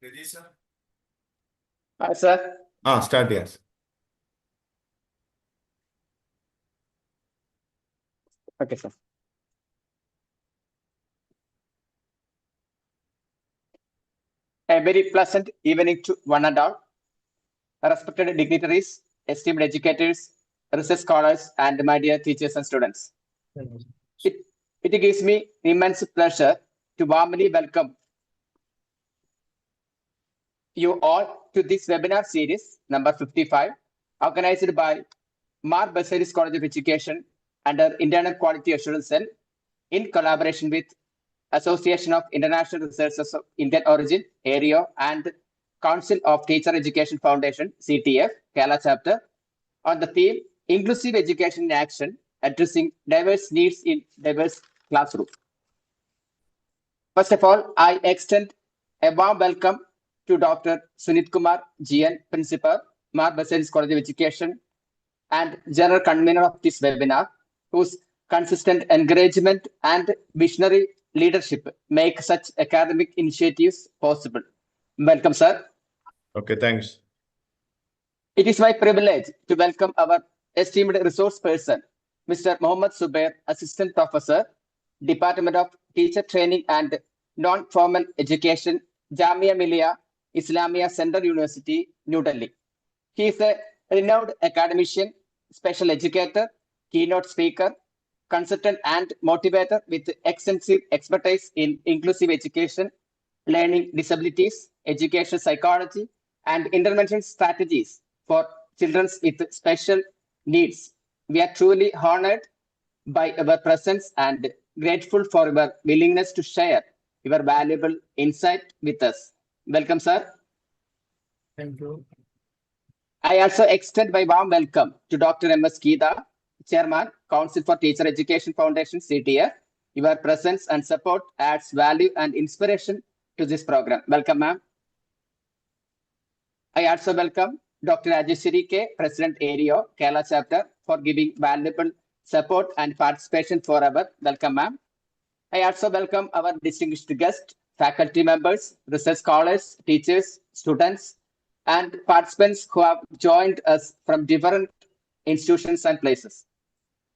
Ready, sir? Sir. Start, yes. Okay, sir. A very pleasant evening to one and all. Respected dignitaries, esteemed educators, research scholars, and my dear teachers and students. It gives me immense pleasure to warmly welcome you all to this webinar series number 55, organized by Mar Basaris College of Education under Internal Quality Assurance Cell in collaboration with Association of International Researchers of Indian Origin, ARIO, and Council of Teacher Education Foundation, CTF, Kerala chapter, on the theme Inclusive Education in Action, addressing diverse needs in diverse classrooms. First of all, I extend a warm welcome to Dr. Sunit Kumar, GN, Principal, Mar Basaris College of Education, and General Convener of this webinar, whose consistent encouragement and visionary leadership make such academic initiatives possible. Welcome, sir. Okay, thanks. It is my privilege to welcome our esteemed resource person, Mr.Mohd Zuber, Assistant Professor, Department of Teacher Training and Non-Formal Education, Jamia Millia, Islamia Central University, New Delhi. He is a renowned academician, special educator, keynote speaker, consultant and motivator with extensive expertise in inclusive education, learning disabilities, education psychology, and intervention strategies for children with special needs. We are truly honored by your presence and grateful for your willingness to share your valuable insight with us. Welcome, sir. Thank you. I also extend my warm welcome to Dr. M.S. Geeta, Chairman, Council for Teacher Education Foundation, CTF. Your presence and support adds value and inspiration to this program. Welcome, ma'am. I also welcome Dr. Ajeshwari K, President ARIO, Kerala chapter, for giving valuable support and participation for our welcome, ma'am. I also welcome our distinguished guests, faculty members, research scholars, teachers, students, and participants who have joined us from different institutions and places.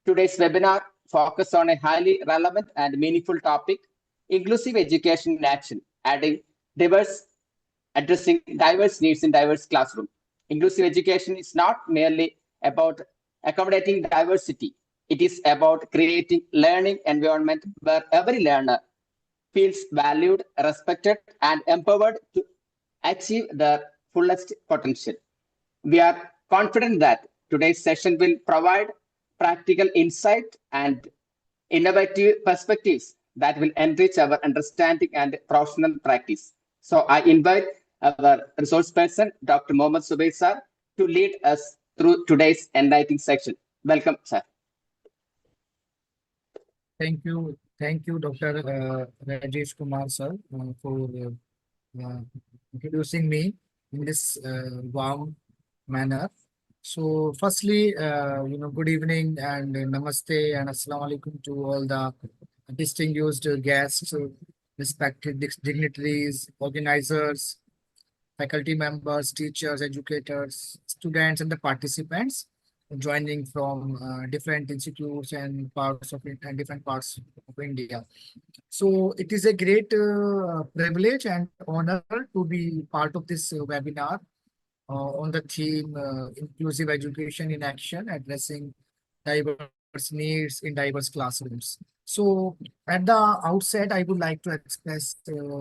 Today's webinar focuses on a highly relevant and meaningful topic, inclusive education in action, addressing diverse needs in diverse classrooms. Inclusive education is not merely about accommodating diversity. It is about creating learning environment where every learner feels valued, respected, and empowered to achieve their fullest potential. We are confident that today's session will provide practical insight and innovative perspectives that will enrich our understanding and professional practice. So I invite our resource person, Dr. Mohd Zuber, sir, to lead us through today's enlightening section. Welcome, sir. Thank you, Dr. Rajesh Kumar, sir, for introducing me in this warm manner. So, firstly, good evening and namaste and assalamu alaikum to all the distinguished guests, respected dignitaries, organizers, faculty members, teachers, educators, students, and the participants joining from different institutes and parts of it and different parts of India. So it is a great privilege and honor to be part of this webinar on the theme Inclusive Education in Action, addressing diverse needs in diverse classrooms. So at the outset, I would like to express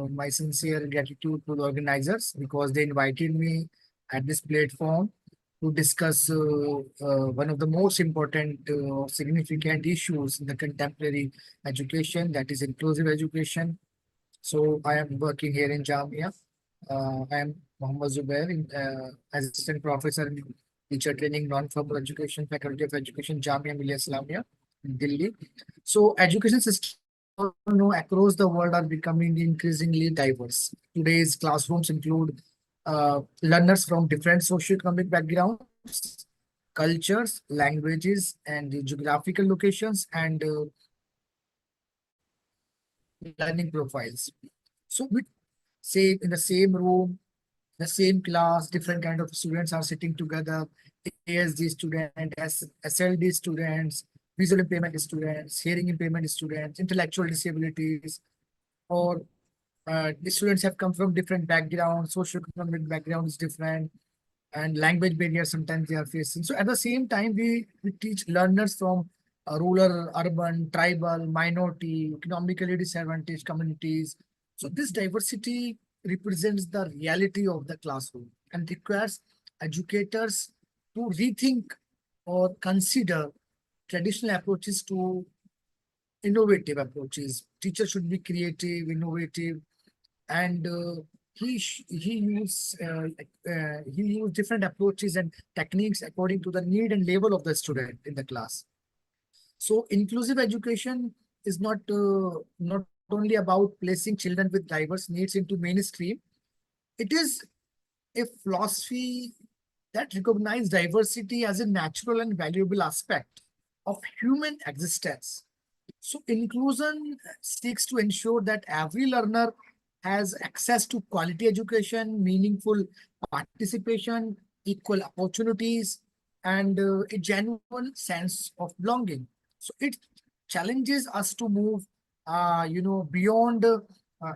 my sincere gratitude to the organizers because they invited me at this platform to discuss one of the most important significant issues in the contemporary education, that is inclusive education. So I am working here in Jamia. I am Mohd Zuber, Assistant Professor in Teacher Training, Non-Formal Education, Faculty of Education, Jamia Millia Islamia, in Delhi. So education systems across the world are becoming increasingly diverse. Today's classrooms include learners from different socioeconomic backgrounds, cultures, languages, and geographical locations, and learning profiles. So same in the same room, the same class, different kind of students are sitting together. ASD student, SLD students, visual impairment students, hearing impairment students, intellectual disabilities, or the students have come from different backgrounds, socioeconomic background is different, and language barriers sometimes they are facing. So at the same time, we teach learners from rural, urban, tribal, minority, economically disadvantaged communities. So this diversity represents the reality of the classroom and requires educators to rethink or consider traditional approaches to innovative approaches. Teachers should be creative, innovative, and he used different approaches and techniques according to the need and level of the student in the class. So inclusive education is not only about placing children with diverse needs into mainstream. It is a philosophy that recognizes diversity as a natural and valuable aspect of human existence. So inclusion seeks to ensure that every learner has access to quality education, meaningful participation, equal opportunities, and a genuine sense of belonging. So it challenges us to move, beyond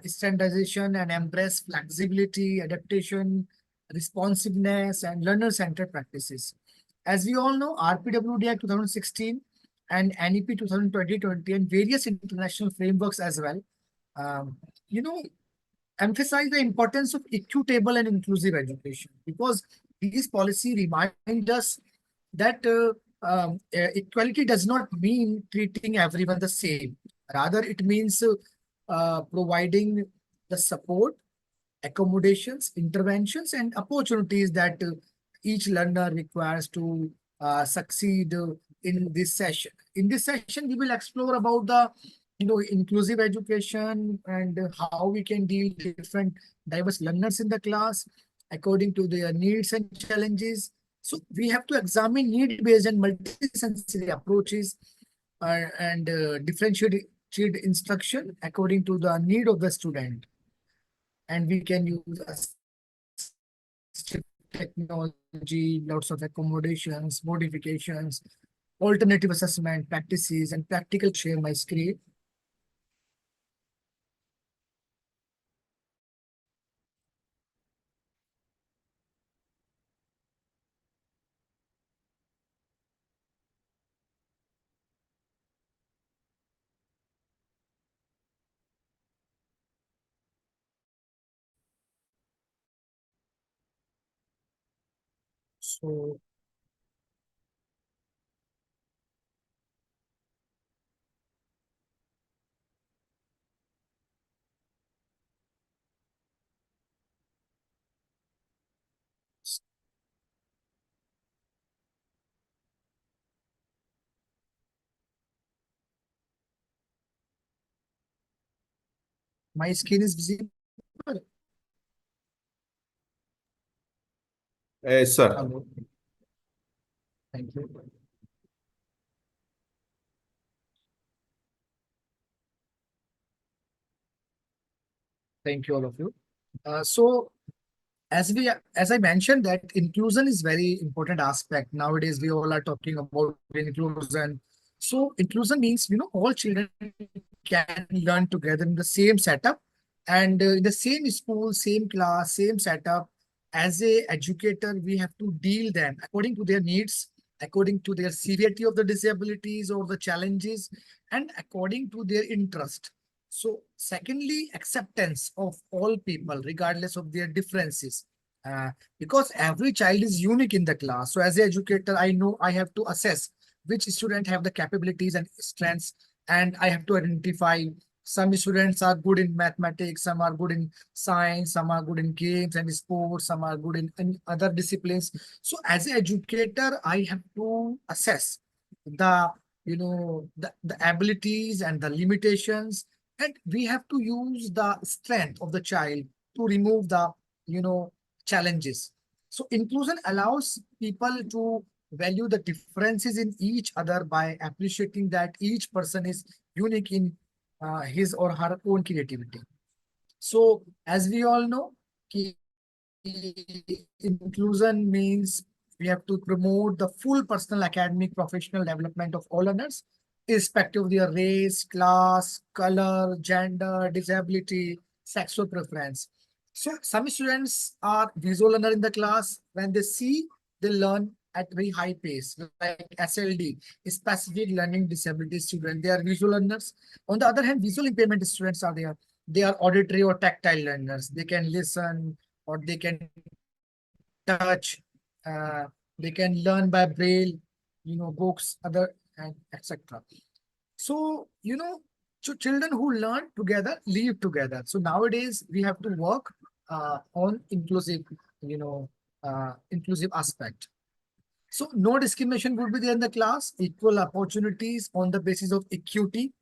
standardization and embrace flexibility, adaptation, responsiveness, and learner-centered practices. As we all know, RPWD Act 2016 and NEP 2020 and various international frameworks as well, um, you know, emphasize the importance of equitable and inclusive education, because these policy remind us that equality does not mean treating everyone the same. Rather, it means providing the support, accommodations, interventions, and opportunities that each learner requires to succeed in this session. In this session, we will explore about the inclusive education and how we can deal with different diverse learners in the class according to their needs and challenges. So we have to examine need-based and multisensory approaches and differentiate instruction according to the need of the student. And we can use assistive technology, lots of accommodations, modifications, alternative assessment practices, and practical share my screen. So my screen is visible. Sir. Hello. Thank you. Thank you, all of you. So as I mentioned that inclusion is very important aspect. Nowadays, we all are talking about inclusion. So inclusion means, all children can learn together in the same setup and in the same school, same class, same setup. As a educator, we have to deal them according to their needs, according to their severity of the disabilities or the challenges, and according to their interest. So secondly, acceptance of all people, regardless of their differences. Because every child is unique in the class. So as an educator, I know I have to assess which student have the capabilities and strengths, and I have to identify some students are good in mathematics, some are good in science, some are good in games and sports, some are good in other disciplines. So as an educator, I have to assess the the abilities and the limitations, and we have to use the strength of the child to remove the you know challenges. So inclusion allows people to value the differences in each other by appreciating that each person is unique in his or her own creativity. So as we all know, ki inclusion means we have to promote the full personal, academic, professional development of all learners, irrespective of their race, class, color, gender, disability, sexual preference. So some students are visual learner in the class. When they see, they learn at very high pace, like SLD, specific learning disability student. They are visual learners. On the other hand, visual impairment students are there. They are auditory or tactile learners. They can listen or they can touch, uh, they can learn by braille, books, other, and etc. So, children who learn together live together. So nowadays we have to work on you know, inclusive aspect. So no discrimination would be there in the class, equal opportunities on the basis of equity.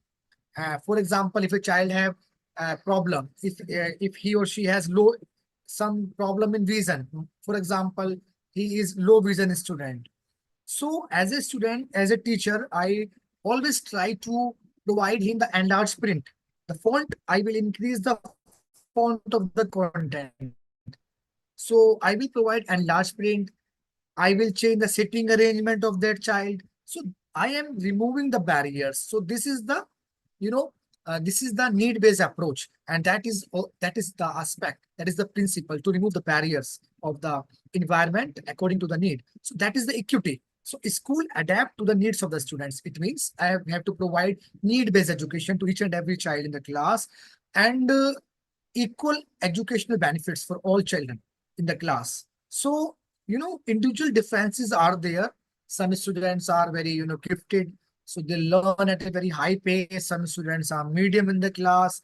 For example, if a child have a problem, if he or she has some problem in vision, for example, he is low vision student. So as a student, as a teacher, I always try to provide him the enlarged print. The font, I will increase the font of the content. So I will provide enlarged print. I will change the sitting arrangement of that child. So I am removing the barriers. So you know, this is the need-based approach, and that is the aspect, that is the principle to remove the barriers of the environment according to the need. So that is the equity. So school adapt to the needs of the students. It means I have to provide need-based education to each and every child in the class, and equal educational benefits for all children in the class. So, individual differences are there. Some students are very, gifted. So they learn at a very high pace. Some students are medium in the class.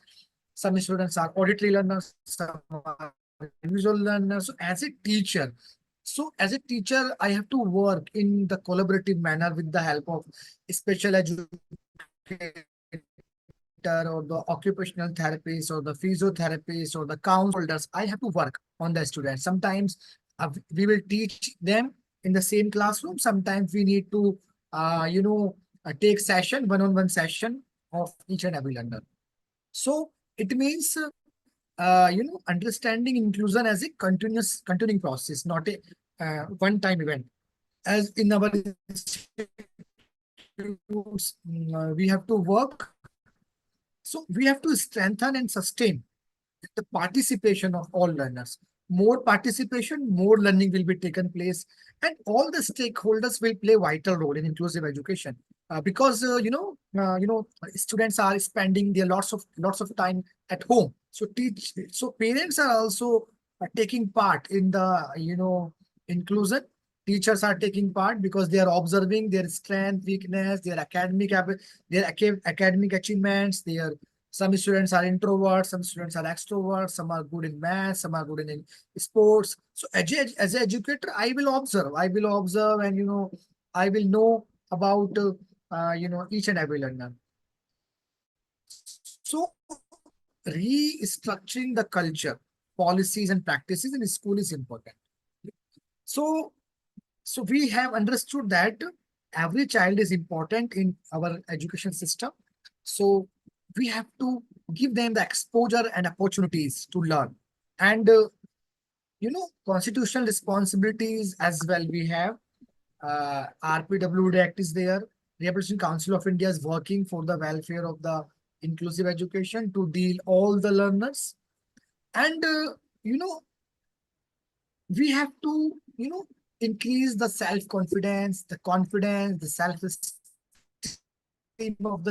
Some students are auditory learners. Some are visual learners. So as a teacher, I have to work in the collaborative manner with the help of special education or the occupational therapist or the physiotherapist or the counselors. I have to work on the students. Sometimes we will teach them in the same classroom. Sometimes we need to, take session, one-on-one session of each and every learner. So it means, understanding inclusion as a continuing process, not a one-time event. As in our institutes, we have to work. So we have to strengthen and sustain the participation of all learners. More participation, more learning will be taken place, and all the stakeholders will play vital role in inclusive education. Because students are spending their lots of time at home. So parents are also taking part in the inclusion. Teachers are taking part because they are observing their strength, weakness, academic achievements. Some students are introverts, some students are extroverts, some are good in math, some are good in sports. So as an educator, I will observe. And I will know about each and every learner. So restructuring the culture, policies and practices in school is important. So we have understood that every child is important in our education system. So we have to give them the exposure and opportunities to learn. And, constitutional responsibilities as well we have. RPWD Act is there. Representation Council of India is working for the welfare of the inclusive education to deal all the learners. And, we have to, increase the self-confidence, the self-esteem of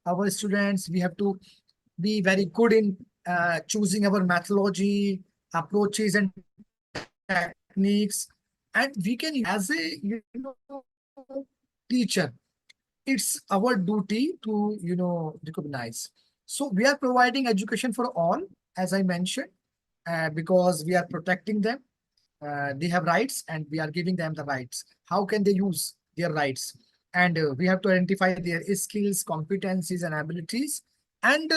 our students. We have to be very good in choosing our methodology, approaches, and techniques. And we can, as a teacher, it's our duty to recognize. So we are providing education for all, as I mentioned, because we are protecting them. They have rights and we are giving them the rights. How can they use their rights? And we have to identify their skills, competencies, and abilities. And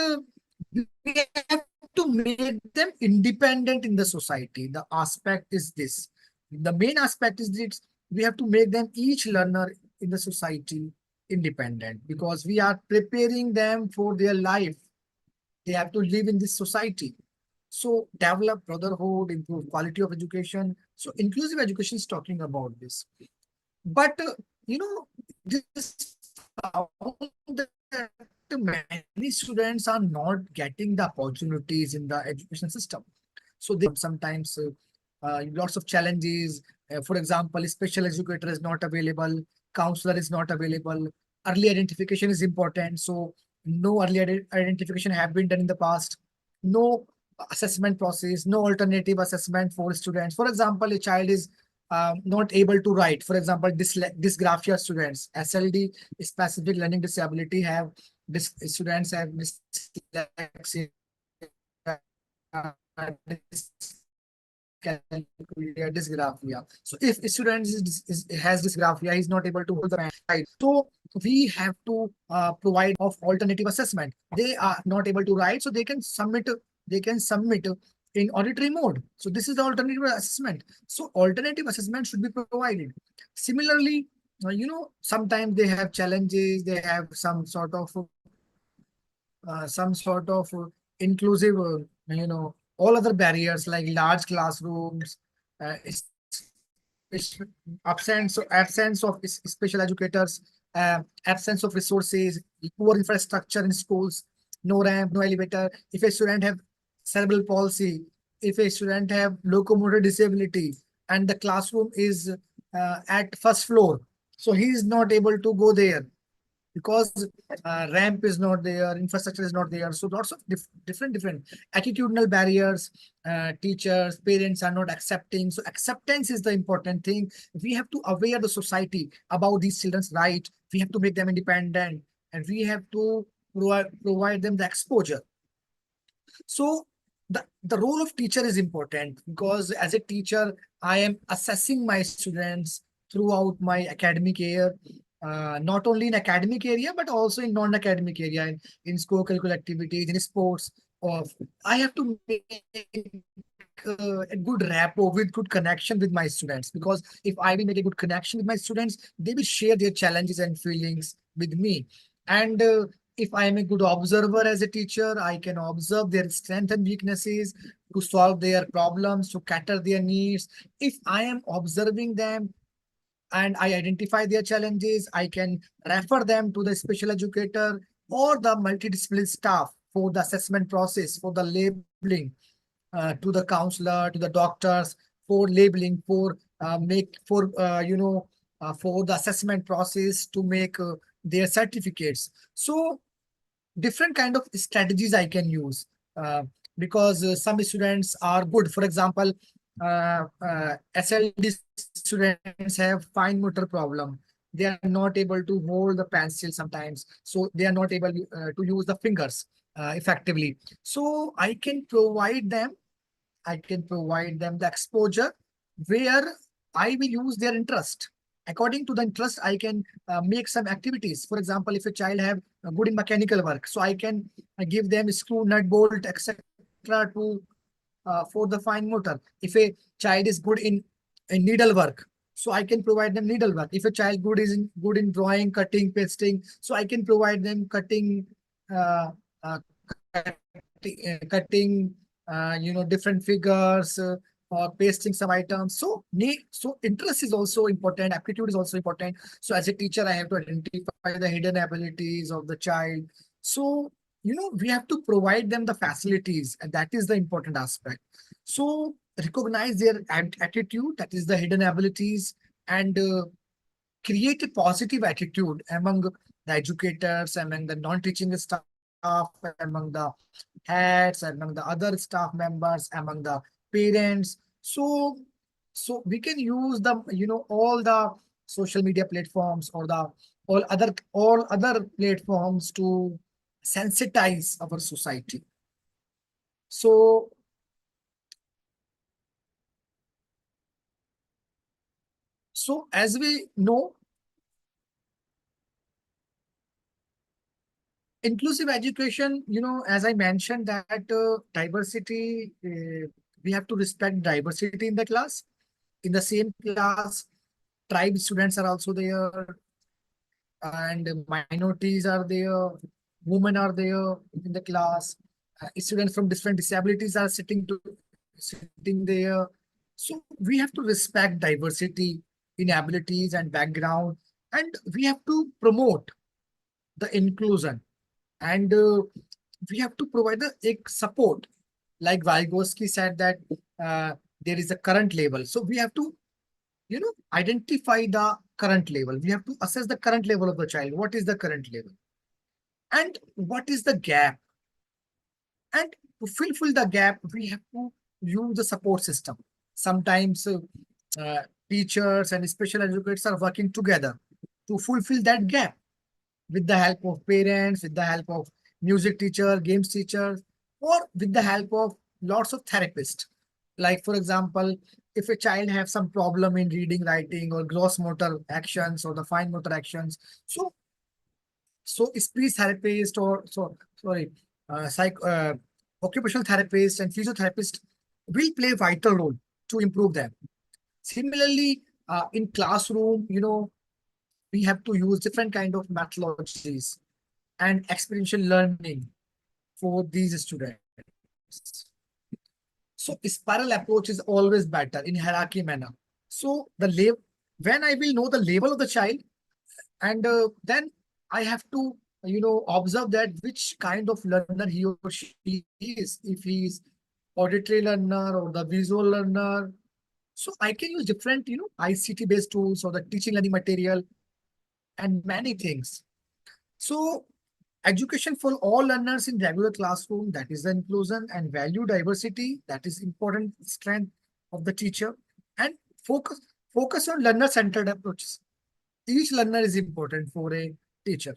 we have to make them independent in the society. The aspect is this. The main aspect is this. We have to make them, each learner in the society, independent, because we are preparing them for their life. They have to live in this society. So develop brotherhood, improve quality of education. So inclusive education is talking about this. But this found that many students are not getting the opportunities in the education system. So they sometimes lots of challenges. For example, special educator is not available, counselor is not available. Early identification is important. So no early identification have been done in the past. No assessment process, no alternative assessment for students. For example, a child is not able to write. For example, dysgraphia students, SLD, specific learning disability, have students have dyslexia, dysgraphia. So if a student has dysgraphia, he's not able to hold the pen right. So we have to provide of alternative assessment. They are not able to write, so they can submit. They can submit in auditory mode. So this is the alternative assessment. So alternative assessment should be provided. Similarly, sometimes they have challenges. They have some sort of inclusive, all other barriers like large classrooms, absence of special educators, absence of resources, poor infrastructure in schools, no ramp, no elevator. If a student have cerebral palsy, if a student have locomotor disability, and the classroom is at first floor, so he is not able to go there because ramp is not there, infrastructure is not there. So lots of different attitudinal barriers. Teachers, parents are not accepting. So acceptance is the important thing. We have to aware the society about these children's right. We have to make them independent, and we have to provide them the exposure. So the role of teacher is important because as a teacher, I am assessing my students throughout my academic year, not only in academic area, but also in non-academic area, in co-curricular activities, in sports. Of I have to make a good rapport with good connection with my students, because if I will make a good connection with my students, they will share their challenges and feelings with me. And if I am a good observer as a teacher, I can observe their strengths and weaknesses to solve their problems, to cater their needs. If I am observing them and I identify their challenges, I can refer them to the special educator or the multidisciplinary staff for the assessment process, for the labeling, to the counselor, to the doctors, for labeling, for for the assessment process to make their certificates. So different kind of strategies I can use, because some students are good. For example, SLD students have fine motor problem. They are not able to hold the pencil sometimes, so they are not able to use the fingers effectively. So I can provide them the exposure where I will use their interest. According to the interest, I can make some activities. For example, if a child have good in mechanical work, so I can give them screw, nut, bolt, etc. to for the fine motor. If a child is good in needle work, so I can provide them needle work. If a child good in drawing, cutting, pasting, so I can provide them cutting, uh, uh, cutting, different figures, or pasting some items. So so interest is also important. Aptitude is also important. So as a teacher, I have to identify the hidden abilities of the child. So we have to provide them the facilities, and that is the important aspect. So recognize their attitude, that is the hidden abilities, and create a positive attitude among the educators, among the non-teaching staff, among the heads, among the other staff members, among the parents. So we can use the all the social media platforms, or the all other platforms to sensitize our society. So as we know, inclusive education, as I mentioned that diversity, we have to respect diversity in the class. In the same class, tribe students are also there, and minorities are there, women are there in the class, students from different disabilities are sitting there. So we have to respect diversity in abilities and background, and we have to promote the inclusion, and we have to provide the support. Like Vygotsky said that there is a current level. So we have to, identify the current level. We have to assess the current level of the child. What is the current level? And what is the gap? And to fulfill the gap, we have to use the support system. Sometimes teachers and special educators are working together to fulfill that gap with the help of parents, with the help of music teacher, games teachers, or with the help of lots of therapists. Like, for example, if a child has some problem in reading, writing, or gross motor actions, or the fine motor actions, so speech therapist or sorry, occupational therapist and physiotherapist will play a vital role to improve them. Similarly, in classroom, we have to use different kind of methodologies and experiential learning for these students. So spiral approach is always better in hierarchy manner. So when I will know the level of the child, and then I have to, observe that which kind of learner he or she is. If he is auditory learner or the visual learner, so I can use different, ICT based tools or the teaching learning material and many things. So education for all learners in regular classroom, that is the inclusion, and value diversity, that is important strength of the teacher, and focus on learner centered approaches. Each learner is important for a teacher.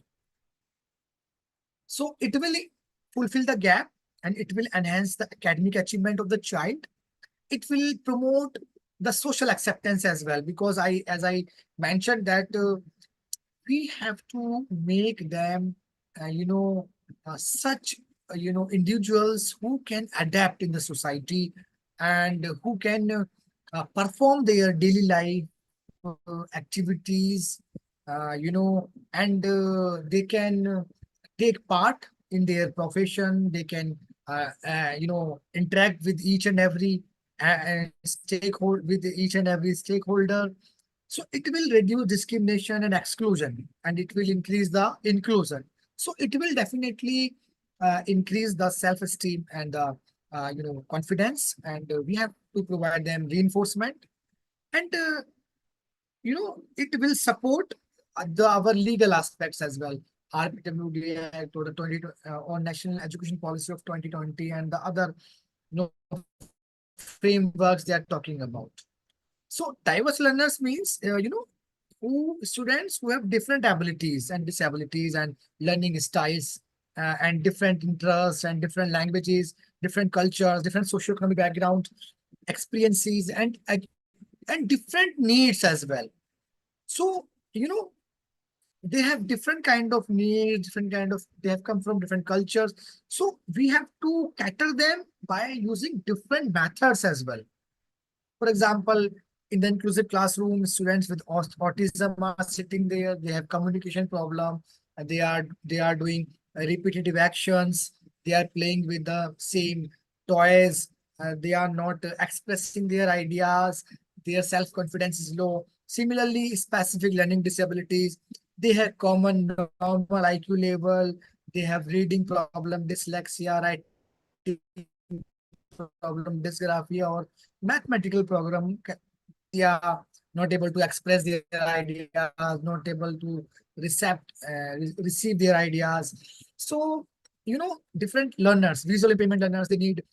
So it will fulfill the gap, and it will enhance the academic achievement of the child. It will promote the social acceptance as well, because as I mentioned that we have to make them, such, individuals who can adapt in the society and who can perform their daily life activities, and they can take part in their profession. They can, interact with each and every stakeholder. So it will reduce discrimination and exclusion, and it will increase the inclusion. So it will definitely increase the self-esteem and the confidence, and we have to provide them reinforcement, and it will support our legal aspects as well. RPWD Act or the 20 or National Education Policy of 2020 and the other, frameworks they are talking about. So diverse learners means, who students who have different abilities and disabilities and learning styles, and different interests and different languages, different cultures, different socioeconomic background, experiences, and different needs as well. So, they have different kind of needs, they have come from different cultures. So we have to cater them by using different methods as well. For example, in the inclusive classroom, students with autism are sitting there. They have communication problem. They are doing repetitive actions. They are playing with the same toys. They are not expressing their ideas. Their self-confidence is low. Similarly, specific learning disabilities, they have common normal IQ level. They have reading problem, dyslexia, writing problem, dysgraphia, or mathematical problem. They are not able to express their ideas, not able to receive their ideas. So, different learners, visual impairment learners, they need,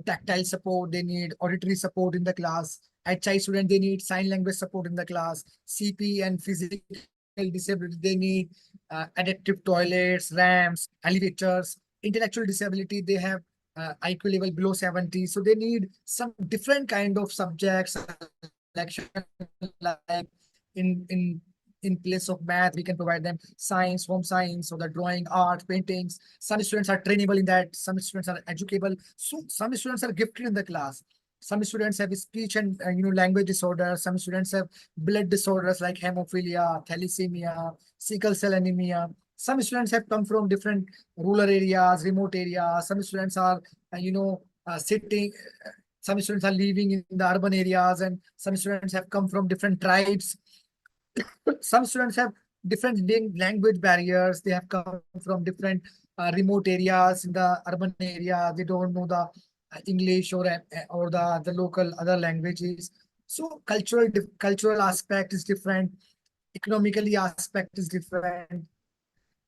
tactile support, they need auditory support in the class. HI student, they need sign language support in the class. CP and physical disability, they need adaptive toilets, ramps, elevators. Intellectual disability, they have IQ level below 70. So they need some different kind of subjects, selection, like in place of math, we can provide them science, home science, or the drawing, art, paintings. Some students are trainable in that. Some students are educable. So some students are gifted in the class. Some students have speech and language disorders. Some students have blood disorders like hemophilia, thalassemia, sickle cell anemia. Some students have come from different rural areas, remote areas. Some students are, sitting. Some students are living in the urban areas, and some students have come from different tribes. Some students have different language barriers. They have come from different remote areas in the urban area. They don't know the English or the local other languages. So cultural aspect is different. Economically aspect is different.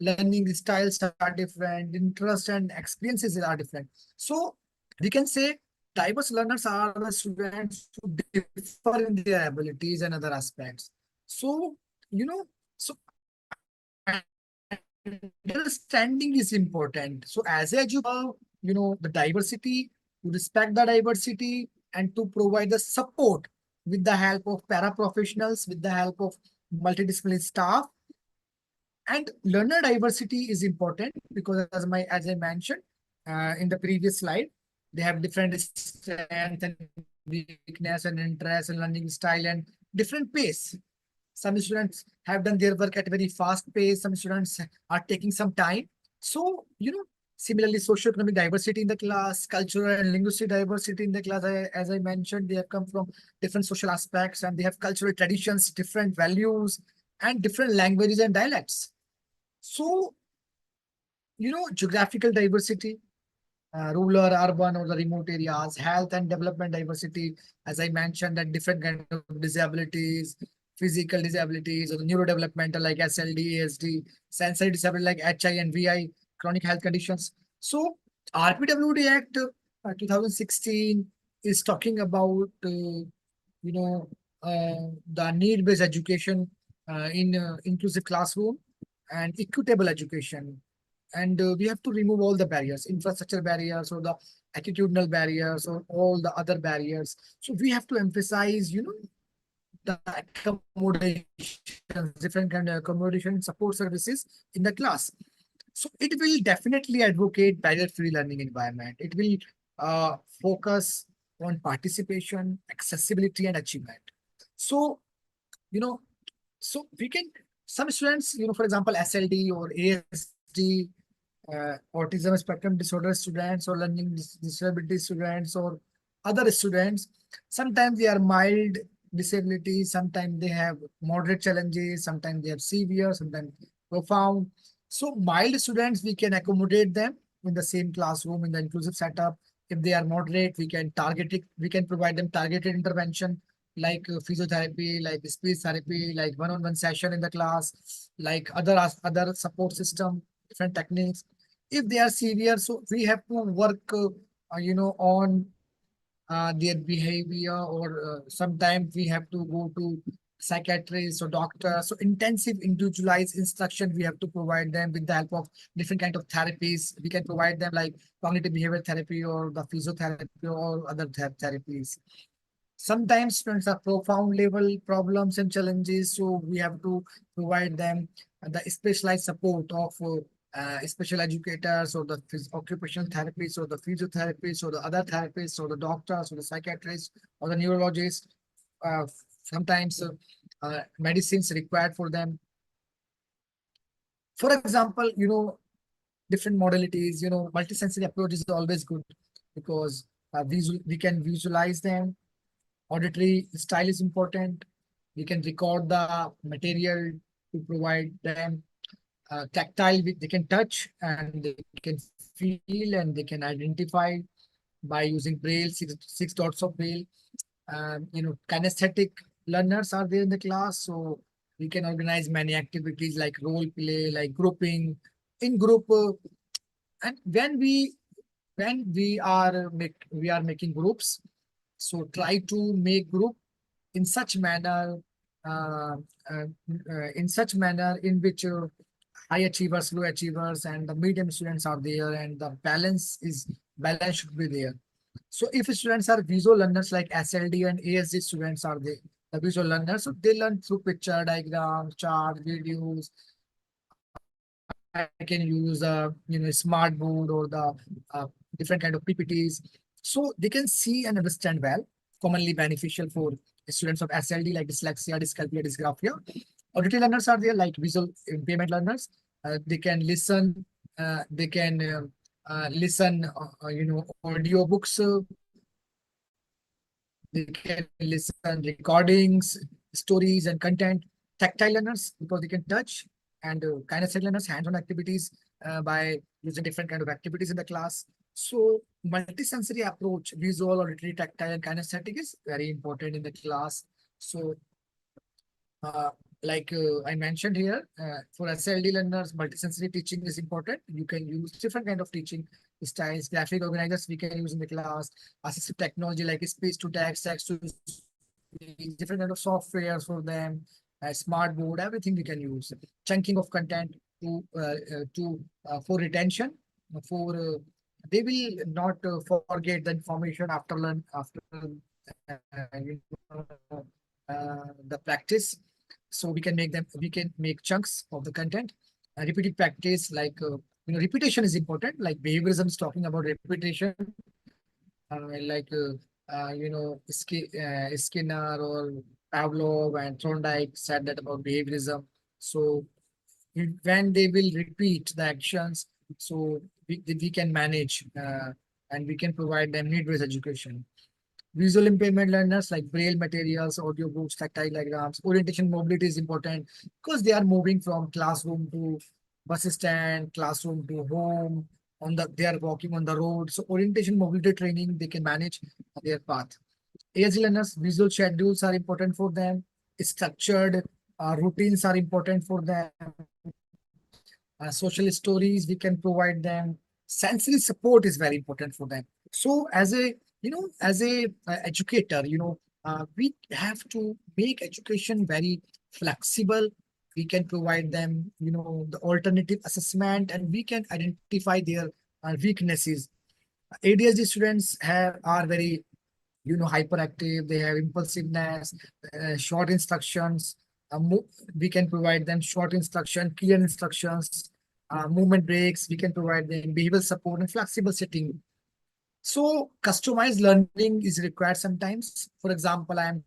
Learning styles are different. Interest and experiences are different. So we can say diverse learners are the students who differ in their abilities and other aspects. So, so understanding is important. So as a educator, the diversity, to respect the diversity and to provide the support with the help of para-professionals, with the help of multidisciplinary staff. And learner diversity is important because as I mentioned in the previous slide, they have different strength and weakness and interest and learning style and different pace. Some students have done their work at a very fast pace. Some students are taking some time. So, similarly, socioeconomic diversity in the class, cultural and linguistic diversity in the class, as I mentioned, they have come from different social aspects and they have cultural traditions, different values, and different languages and dialects. So, geographical diversity, rural, urban, or the remote areas, health and development diversity, as I mentioned, that different kind of disabilities, physical disabilities, or the neurodevelopmental like SLD, ASD, sensory disability like HI and VI, chronic health conditions. So, RPWD Act 2016 is talking about, the need-based education in inclusive classroom and equitable education. And we have to remove all the barriers, infrastructure barriers or the attitudinal barriers or all the other barriers. So we have to emphasize, the accommodation, different kind of accommodation support services in the class. So it will definitely advocate barrier-free learning environment. It will focus on participation, accessibility, and achievement. So, so we can, some students, for example, SLD or ASD, autism spectrum disorder students or learning disability students or other students, sometimes they are mild disabilities, sometimes they have moderate challenges, sometimes they have severe, sometimes profound. So mild students, we can accommodate them in the same classroom in the inclusive setup. If they are moderate, we can target it, we can provide them targeted intervention like physiotherapy, like speech therapy, like one-on-one session in the class, like other support system, different techniques. If they are severe, so we have to work, on their behavior, or sometimes we have to go to psychiatrists or doctors. So intensive individualized instruction we have to provide them with the help of different kind of therapies. We can provide them like cognitive behavior therapy or the physiotherapy or other therapies. Sometimes students have profound level problems and challenges, so we have to provide them the specialized support of special educators or the occupational therapists or the physiotherapists or the other therapists or the doctors or the psychiatrists or the neurologists. Sometimes medicines required for them. For example, different modalities, multisensory approach is always good because we can visualize them. Auditory style is important. We can record the material to provide them. Tactile, they can touch and they can feel and they can identify by using Braille, six dots of Braille. Kinesthetic learners are there in the class, so we can organize many activities like role play, like grouping in group. And when we are making groups, so try to make group in such manner, uh, uh, in which high achievers, low achievers, and the medium students are there, and the balance should be there. So if students are visual learners like SLD and ASD students are the visual learners, so they learn through picture, diagrams, chart, videos. I can use smart board or the different kind of PPTs, so they can see and understand well. Commonly beneficial for students of SLD like dyslexia, dyscalculia, dysgraphia. Auditory learners are there like visual impairment learners. They can listen. They can listen. Audiobooks. They can listen recordings, stories, and content. Tactile learners because they can touch, and kinesthetic learners hands-on activities by using different kind of activities in the class. So multisensory approach, visual, auditory, tactile, and kinesthetic is very important in the class. So uh, I mentioned here, for SLD learners, multisensory teaching is important. You can use different kind of teaching styles, graphic organizers we can use in the class, assistive technology like speech to text to speech, different kind of software for them, smart board, everything we can use. Chunking of content for retention, for they will not forget the information after the practice. So we can make chunks of the content. Repeated practice, repetition is important. Like behaviorism is talking about repetition, Skinner or Pavlov and Thorndike said that about behaviorism. So when they will repeat the actions, so we can manage and we can provide them need-based education. Visual impairment learners like braille materials, audiobooks, tactile diagrams, orientation mobility is important because they are moving from classroom to bus stand, classroom to home, they are walking on the road. So orientation mobility training, they can manage their path. ASD learners, visual schedules are important for them. Structured routines are important for them. Social stories we can provide them. Sensory support is very important for them. So as a educator, we have to make education very flexible. We can provide them the alternative assessment, and we can identify their weaknesses. ADHD students are very hyperactive. They have impulsiveness, short instructions. We can provide them short instruction, clear instructions, movement breaks. We can provide them behavioral support and flexible setting. So customized learning is required sometimes. For example, I am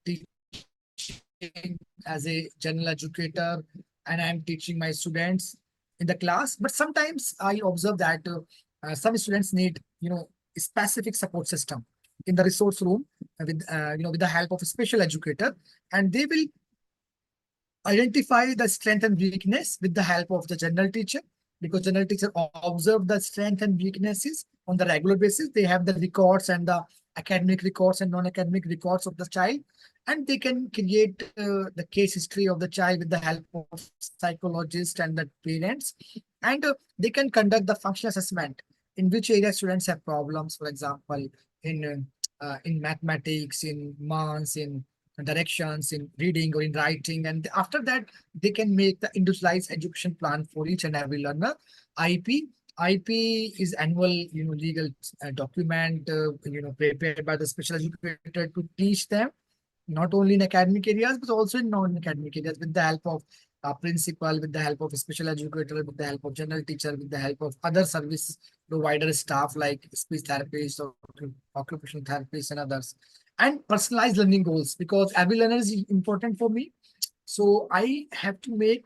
teaching as a general educator and I'm teaching my students in the class. But sometimes I observe that some students need, specific support system in the resource room with the help of a special educator, and they will identify the strength and weakness with the help of the general teacher, because general teacher observe the strength and weaknesses on the regular basis. They have the records and the academic records and non-academic records of the child, and they can create the case history of the child with the help of psychologists and the parents, and they can conduct the functional assessment in which area students have problems. For example, in mathematics, in maths, in directions, in reading or in writing, and after that they can make the individualized education plan for each and every learner. IP is annual legal document prepared by the special educator to teach them not only in academic areas but also in non-academic areas, with the help of principal, with the help of a special educator, with the help of general teacher, with the help of other service provider staff like speech therapists or occupational therapists and others. And personalized learning goals, because every learner is important for me. So I have to make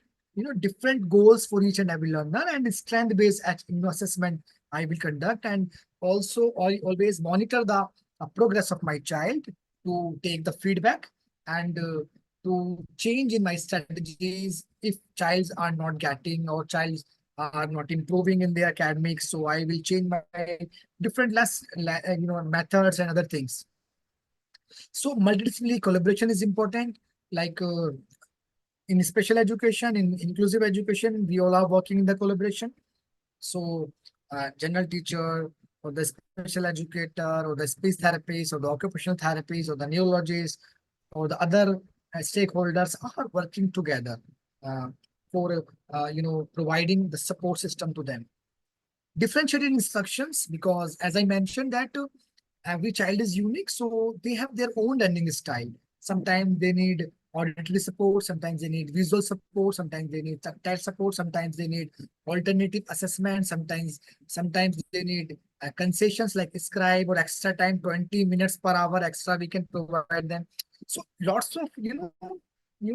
different goals for each and every learner, and strength based assessment I will conduct, and also I always monitor the progress of my child to take the feedback and to change in my strategies if childs are not getting or childs are not improving in their academics. So I will change my different methods and other things. So multidisciplinary collaboration is important. Like in special education, in inclusive education, we all are working in the collaboration. So general teacher or the special educator or the speech therapist or the occupational therapist or the neurologist or the other stakeholders are working together uh, for providing the support system to them. Differentiated instructions, because as I mentioned that every child is unique, so they have their own learning style. Sometimes they need auditory support, sometimes they need visual support, sometimes they need tactile support, sometimes they need alternative assessment, sometimes they need concessions like scribe or extra time, 20 minutes per hour extra we can provide them. So lots of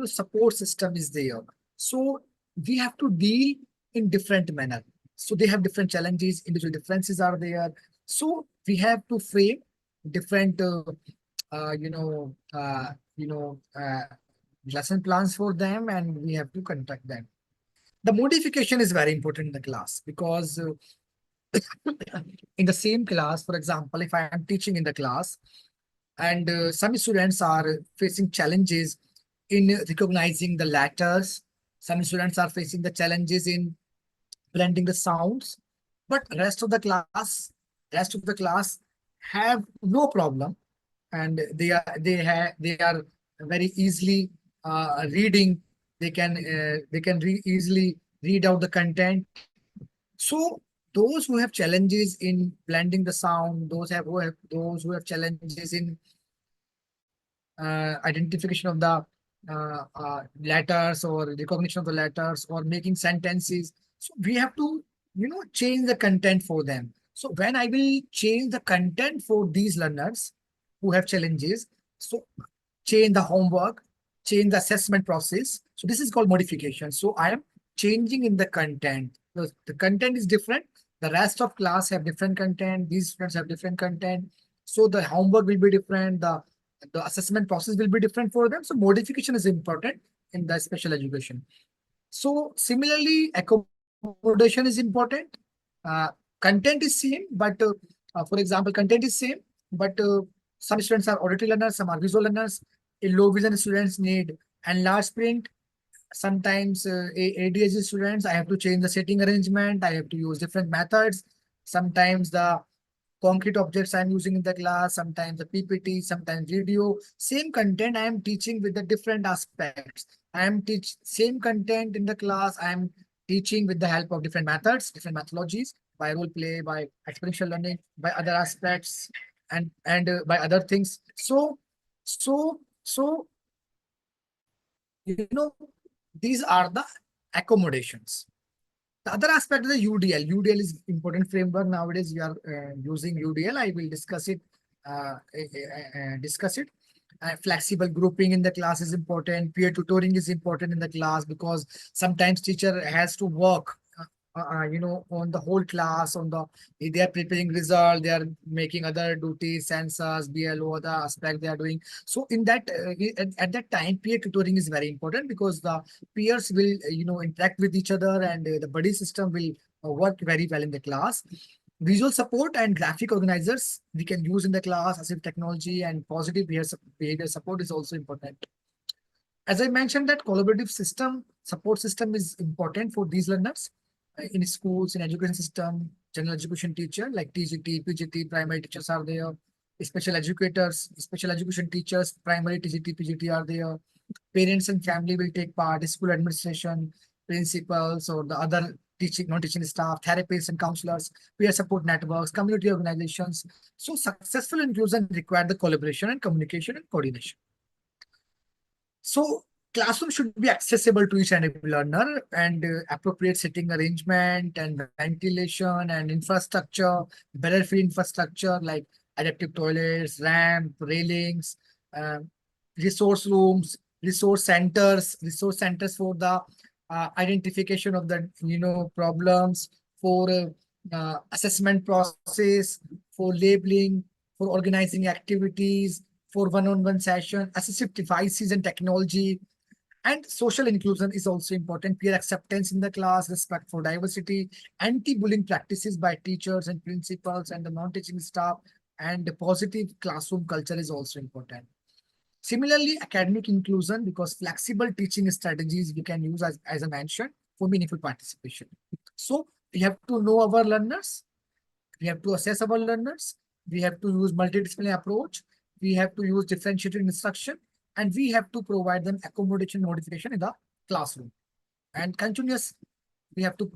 support system is there. So we have to deal in different manner. So they have different challenges, individual differences are there. So we have to frame different, uh, you know, uh, you know, uh, lesson plans for them, and we have to conduct them. The modification is very important in the class because in the same class, for example, if I am teaching in the class and some students are facing challenges in recognizing the letters, some students are facing the challenges in blending the sounds, but rest of the class have no problem, and they are very easily reading. They can easily read out the content. So those who have challenges in blending the sound, those who have challenges in identification of the letters or recognition of the letters or making sentences. So we have to, change the content for them. So when I will change the content for these learners who have challenges, so change the homework, change the assessment process. So this is called modification. So I am changing in the content. The content is different. The rest of class have different content. These students have different content. So the homework will be different. The assessment process will be different for them. So modification is important in the special education. So similarly, accommodation is important. Uh, Content is same, but for example, content is same, but some students are auditory learners, some are visual learners. Low vision students need enlarged print. Sometimes ADHD students, I have to change the setting arrangement. I have to use different methods. Sometimes the concrete objects I'm using in the class, sometimes the PPT, sometimes video. Same content I am teaching with the different aspects. I am teach same content in the class. I am teaching with the help of different methods, different methodologies, by role play, by experiential learning, by other aspects, and by other things. So these are the accommodations. The other aspect is the UDL. UDL is important framework nowadays. We are using UDL. I will discuss it. Discuss it. Flexible grouping in the class is important. Peer tutoring is important in the class because sometimes teacher has to work, on the whole class. They are preparing result. They are making other duties, sensors, BLO, other aspect they are doing. So in that, at that time, peer tutoring is very important because the peers will, interact with each other, and the buddy system will work very well in the class. Visual support and graphic organizers we can use in the class. Assistive technology and positive behavior support is also important. As I mentioned, that collaborative support system is important for these learners in schools, in education system. General education teacher like TGT, PGT, primary teachers are there. Special educators, special education teachers, primary TGT, PGT are there. Parents and family will take part. School administration, principals, or the other teaching, non-teaching staff, therapists and counselors, peer support networks, community organizations. So successful inclusion require the collaboration and communication and coordination. So classroom should be accessible to each and every learner, and appropriate sitting arrangement and ventilation and infrastructure, better free infrastructure like adaptive toilets, ramp, railings, uh, resource rooms, resource centers for the identification of the problems, for assessment process, for labeling, for organizing activities, for one-on-one session, assistive devices and technology, and social inclusion is also important. Peer acceptance in the class, respect for diversity, anti-bullying practices by teachers and principals and the non-teaching staff, and the positive classroom culture is also important. Similarly, academic inclusion, because flexible teaching strategies we can use as I mentioned for meaningful participation. So we have to know our learners, we have to assess our learners, we have to use multidisciplinary approach, we have to use differentiated instruction, and we have to provide them accommodation modification in the classroom. And continuous, we have to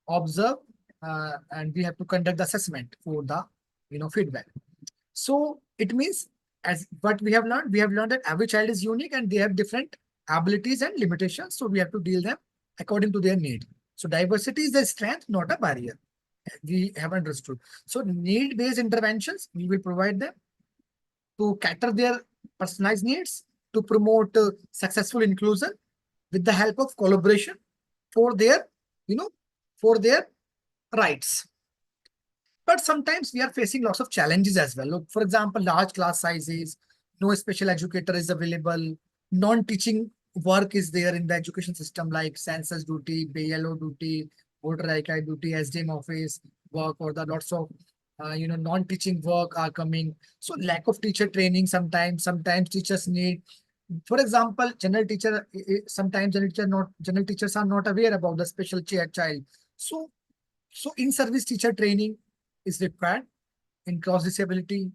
observe and we have to conduct the assessment for the feedback. So it means, as what we have learned that every child is unique and they have different abilities and limitations. So we have to deal them according to their need. So diversity is a strength, not a barrier. We have understood. So need-based interventions, we will provide them to cater their personalized needs. to promote successful inclusion with the help of collaboration for their, for their rights. But sometimes we are facing lots of challenges as well. Look, for example, large class sizes, no special educator is available, non-teaching work is there in the education system like census duty, BLO duty, voter ID duty, SDM office work, or the lots of non-teaching work are coming. So lack of teacher training sometimes teachers need, for example, sometimes general teachers are not aware about the special child. So in-service teacher training is required in cross disability.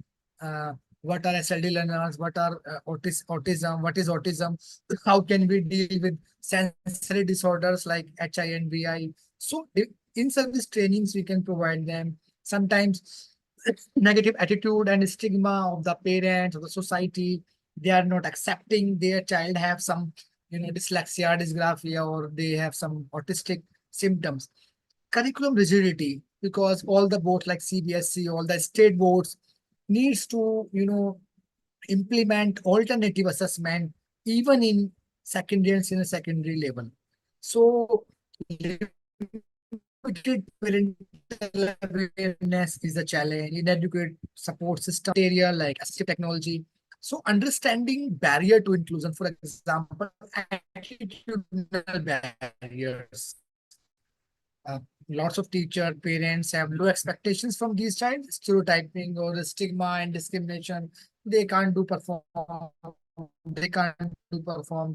What are SLD learners? What are autism? What is autism? How can we deal with sensory disorders like HI and VI? So in-service trainings we can provide them. Sometimes negative attitude and stigma of the parents or the society, they are not accepting their child have some dyslexia, dysgraphia, or they have some autistic symptoms. Curriculum rigidity, because all the boards like CBSE, all the state boards needs to implement alternative assessment even in secondary and senior secondary level. So limited parental awareness is a challenge. Inadequate support system area like assistive technology. So understanding barrier to inclusion, for example, attitudinal barriers. Lots of teacher parents have low expectations from these child, stereotyping or the stigma and discrimination. They can't do perform. They can't do perform.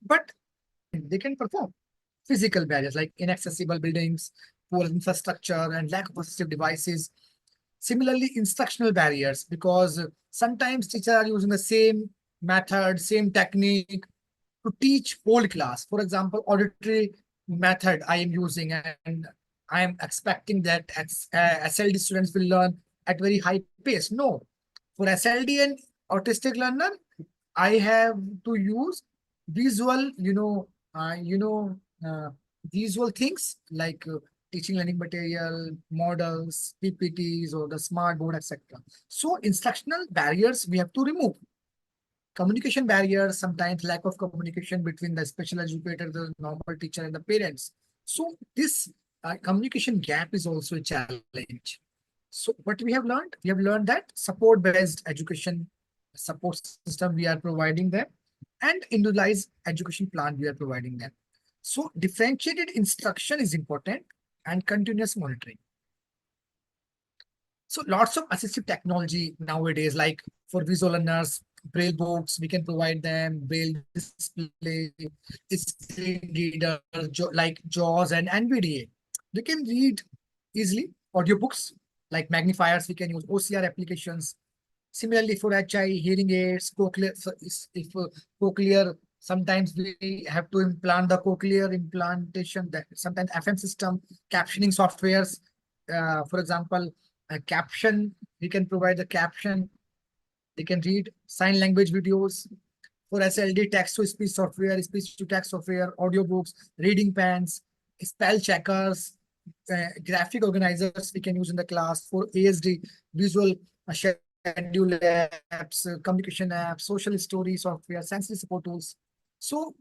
But they can perform. Physical barriers like inaccessible buildings, poor infrastructure, and lack of assistive devices. Similarly, instructional barriers, because sometimes teachers are using the same method, same technique to teach whole class. For example, auditory method I am using, and I am expecting that SLD students will learn at very high pace. No, for SLD and autistic learner, I have to use visual, visual things like teaching learning material, models, PPTs, or the smart board, etc. So instructional barriers we have to remove. Communication barriers, sometimes lack of communication between the special educator, the normal teacher, and the parents. So this communication gap is also a challenge. So what we have learned? We have learned that support-based education support system we are providing them, and individualized education plan we are providing them. So differentiated instruction is important, and continuous monitoring. So lots of assistive technology nowadays, like for visual learners, braille books, we can provide them, braille display, screen reader, like JAWS and NVDA. They can read easily. Audiobooks, like magnifiers, we can use OCR applications. Similarly, for HI, hearing aids, cochlear, so if cochlear, sometimes we have to implant the cochlear implantation, that sometimes FM system, captioning softwares, for example, a caption, we can provide the caption. They can read sign language videos. For SLD, text-to-speech software, speech-to-text software, audiobooks, reading pens, spell checkers, graphic organizers we can use in the class. For ASD, visual schedule apps, communication apps, social story software, sensory support tools. So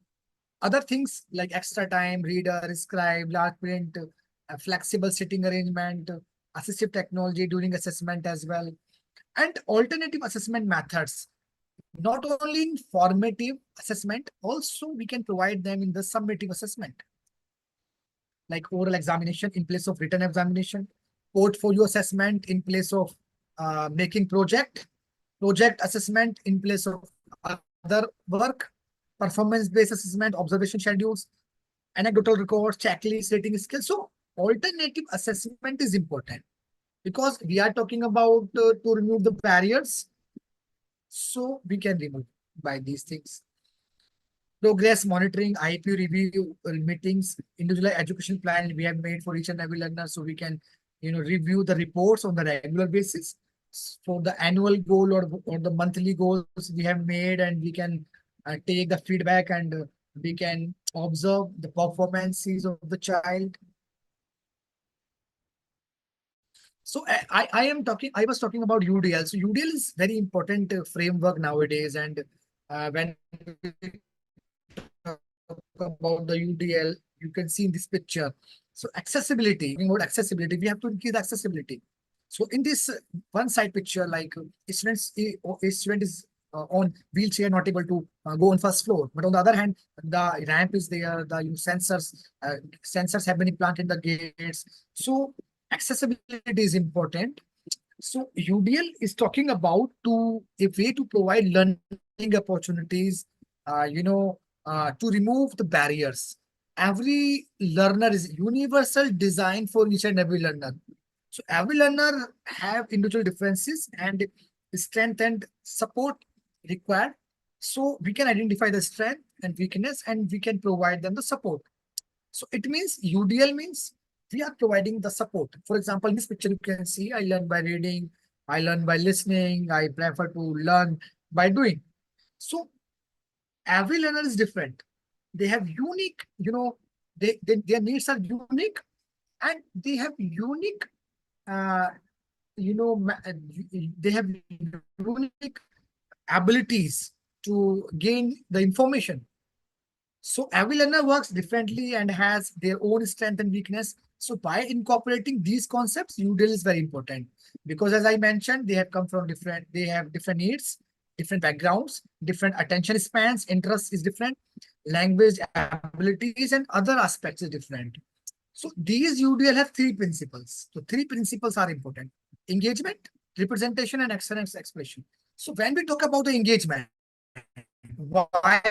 other things like extra time, reader, scribe, large print, flexible sitting arrangement, assistive technology during assessment as well, and alternative assessment methods. Not only in formative assessment, also we can provide them in the summative assessment, like oral examination in place of written examination, portfolio assessment in place of making project assessment in place of other work, performance-based assessment, observation schedules, anecdotal records, checklists, rating skills. So alternative assessment is important because we are talking about to remove the barriers. So we can remove by these things. Progress monitoring, IEP review meetings, individual education plan we have made for each and every learner. So we can, review the reports on the regular basis for the annual goal or the monthly goals we have made, and we can take the feedback, and we can observe the performances of the child. So I was talking about UDL. So UDL is very important framework nowadays, and When we talk about the UDL, you can see in this picture. So accessibility, talking about accessibility, we have to increase accessibility. So in this one side picture, like a student is on wheelchair, not able to go on first floor. But on the other hand, the ramp is there, the sensors have been implanted in the gates. So accessibility is important. So UDL is talking about a way to provide learning opportunities, to remove the barriers. Every learner is universal design for each and every learner. So every learner have individual differences and strength and support required. So we can identify the strength and weakness and we can provide them the support. So it means UDL means we are providing the support. For example, in this picture, you can see I learn by reading, I learn by listening, I prefer to learn by doing. So every learner is different. They have unique, their needs are unique and they have unique, uh, they have unique abilities to gain the information. So every learner works differently and has their own strength and weakness. So by incorporating these concepts, UDL is very important because as I mentioned, they have come from they have different needs, different backgrounds, different attention spans, interest is different, language abilities and other aspects is different. So these UDL have three principles. So three principles are important: engagement, representation, and excellence expression. So when we talk about the engagement, why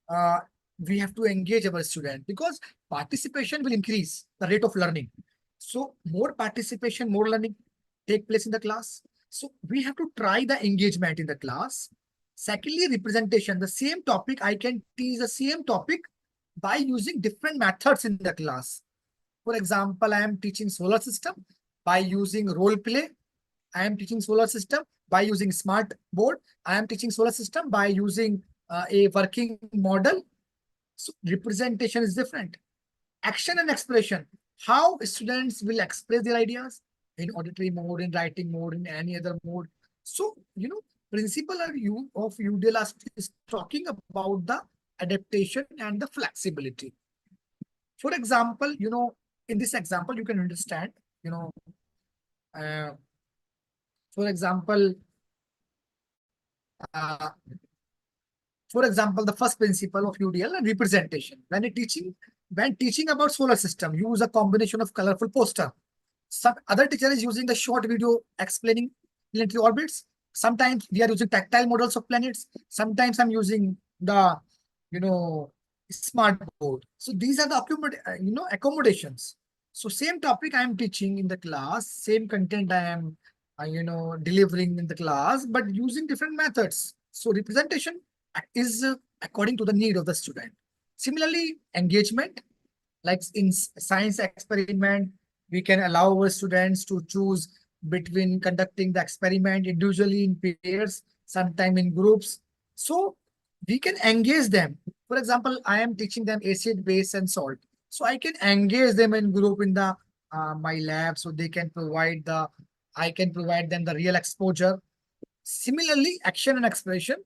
uh, we have to engage our student? Because participation will increase the rate of learning. So more participation, more learning take place in the class. So we have to try the engagement in the class. Secondly, representation. The same topic, I can teach the same topic by using different methods in the class. For example, I am teaching solar system by using role play. I am teaching solar system by using smart board. I am teaching solar system by using a working model. So representation is different. Action and expression. How students will express their ideas in auditory mode, in writing mode, in any other mode. So, principle of UDL is talking about the adaptation and the flexibility. For example, in this example, you can understand, uh, for example, uh, the first principle of UDL and representation. When teaching about solar system, use a combination of colorful poster. Some other teacher is using the short video explaining planetary orbits. Sometimes we are using tactile models of planets. Sometimes I'm using the, smart board. So these are the accommodations. So same topic I am teaching in the class, same content I am, delivering in the class, but using different methods. So representation is according to the need of the student. Similarly, engagement, like in science experiment, we can allow our students to choose between conducting the experiment individually in pairs, sometime in groups. So we can engage them. For example, I am teaching them acid, base, and salt. So I can engage them in group in the my lab, so they can I can provide them the real exposure. Similarly, action and expression.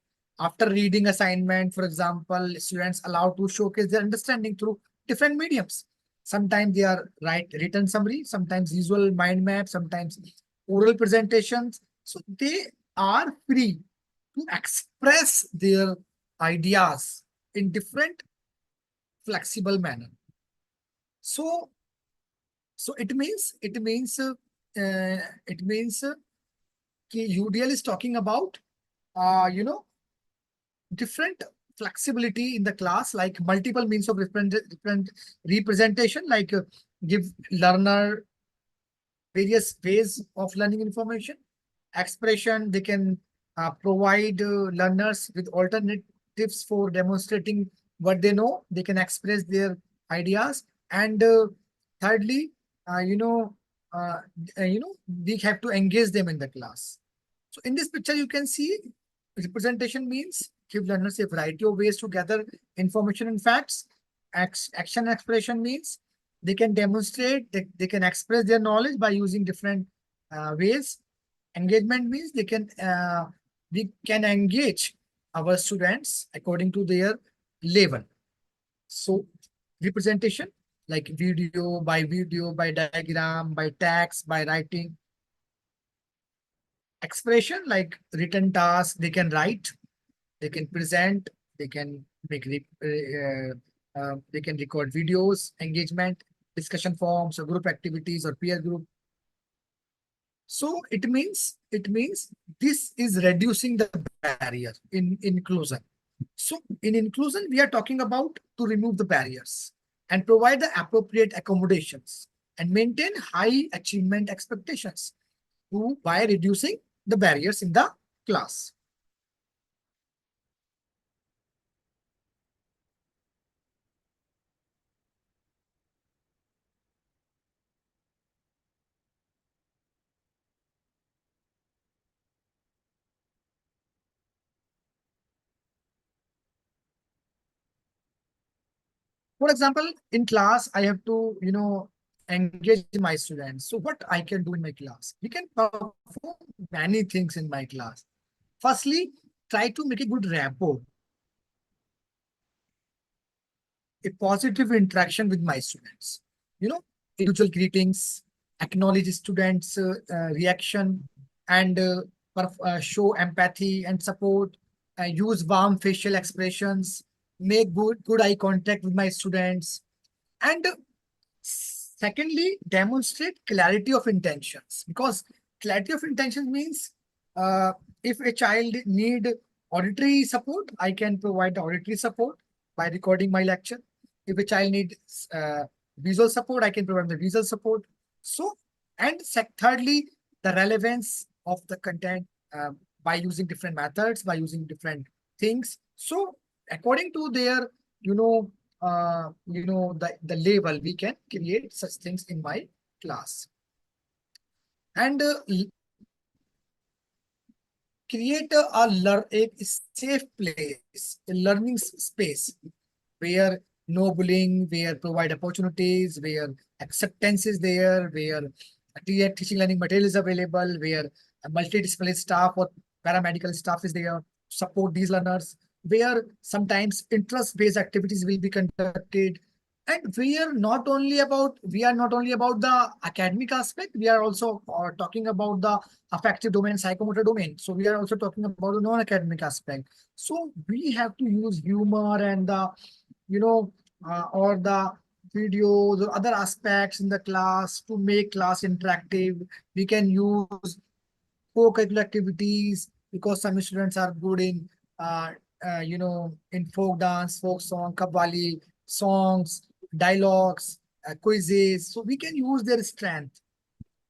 After reading assignment, for example, students allowed to showcase their understanding through different mediums. Sometimes they are written summary, sometimes visual mind map, sometimes oral presentations. So they are free to express their ideas in different flexible manner. So, it means UDL is talking about different flexibility in the class, like multiple means of different representation, like give learner various ways of learning information. Expression, they can provide learners with alternatives for demonstrating what they know. They can express their ideas. And thirdly, uh, you know, uh, we have to engage them in the class. So in this picture, you can see representation means give learners a variety of ways to gather information and facts. Action expression means they can demonstrate, they can express their knowledge by using different ways. Engagement means they can we can engage our students according to their level. So representation like video, by diagram, by text, by writing. Expression like written task, they can write, they can present, they can make, they can record videos, engagement, discussion forums, or group activities, or peer group. So it means this is reducing the barrier in inclusion. So in inclusion, we are talking about to remove the barriers and provide the appropriate accommodations and maintain high achievement expectations by reducing the barriers in the class. For example, in class, I have to, engage my students. So what I can do in my class? We can perform many things in my class. Firstly, try to make a good rapport, a positive interaction with my students. Individual greetings, acknowledge students' reaction, and show empathy and support. Use warm facial expressions, make good eye contact with my students, and secondly, demonstrate clarity of intentions, because clarity of intentions means if a child need auditory support, I can provide auditory support by recording my lecture. If a child needs visual support, I can provide the visual support. So, and thirdly, the relevance of the content by using different methods, by using different things. So, according to their, the level, we can create such things in my class. And create a safe place, a learning space where no bullying, where provide opportunities, where acceptance is there, where teaching learning material is available, where a multidisciplinary staff or paramedical staff is there, support these learners, where sometimes interest-based activities will be conducted. And we are not only about the academic aspect, we are also talking about the affective domain, psychomotor domain. So we are also talking about the non-academic aspect. So we have to use humor and the, or the videos or other aspects in the class to make class interactive. We can use co-curricular activities because some students are good in, uh, in folk dance, folk song, qawwali, songs, dialogues, quizzes. So we can use their strength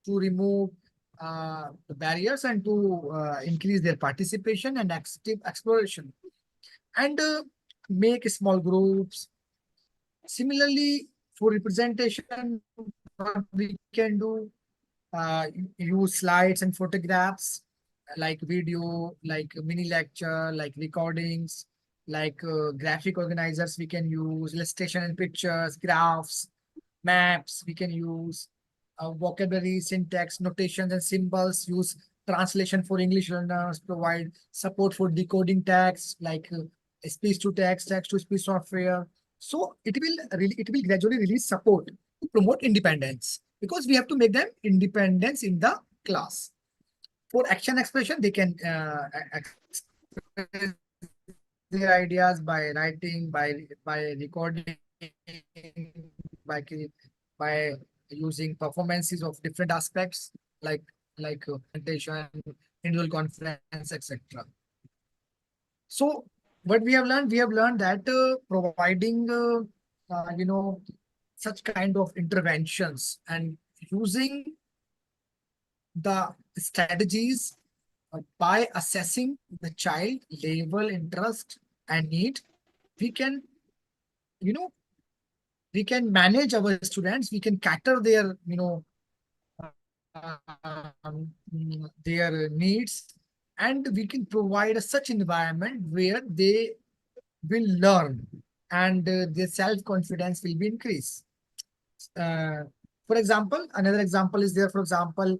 to remove the barriers and to increase their participation and active exploration, and make small groups. Similarly, for representation, what we can do, use slides and photographs, like video, like mini lecture, like recordings, like graphic organizers we can use, illustration and pictures, graphs, maps we can use, vocabulary, syntax, notations and symbols, use translation for English learners, provide support for decoding text like speech to text, text to speech software. So it will gradually release support to promote independence, because we have to make them independence in the class. For action expression, they can express their ideas by writing, by recording, by by using performances of different aspects like presentation, individual conference, etc. So what we have learned that providing such kind of interventions and using the strategies by assessing the child level, interest and need, we can, you know we can manage our students, we can cater their, their needs, and we can provide such environment where they will learn and their self-confidence will be increased. Uh, for example, another example is there. For example,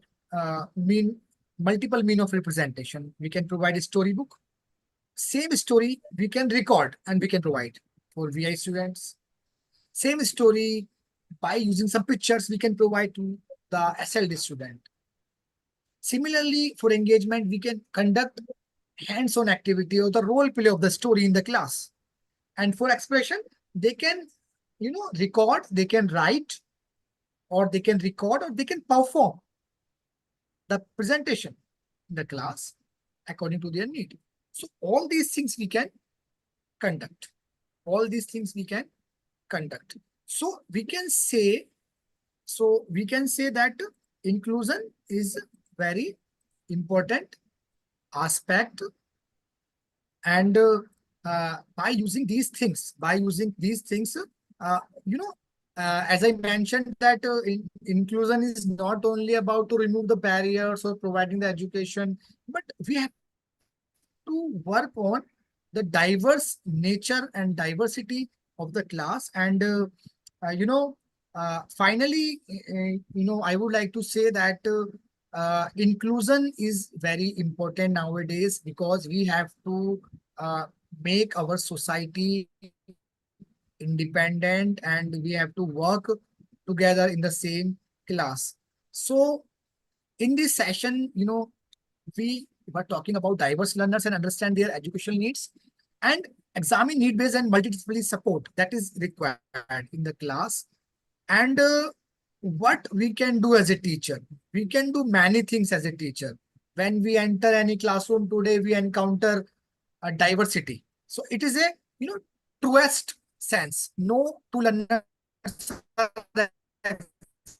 multiple mean of representation. We can provide a storybook. Same story we can record and we can provide for VI students. Same story by using some pictures we can provide to the SLD student. Similarly, for engagement, we can conduct hands-on activity or the role play of the story in the class. And for expression, they can, record, they can write, or they can record, or they can perform the presentation in the class according to their need. So all these things we can conduct. All these things we can conduct. So we can say that inclusion is very important aspect, and by using these things, as I mentioned that inclusion is not only about to remove the barriers or providing the education, but we have to work on the diverse nature and diversity of the class. And finally, I would like to say that inclusion is very important nowadays, because we have to make our society independent and we have to work together in the same class. So in this session, we were talking about diverse learners and understand their educational needs, and examine need-based and multidisciplinary support that is required in the class. And what we can do as a teacher, we can do many things as a teacher. When we enter any classroom today, we encounter a diversity. So it is a truest sense. No two learners are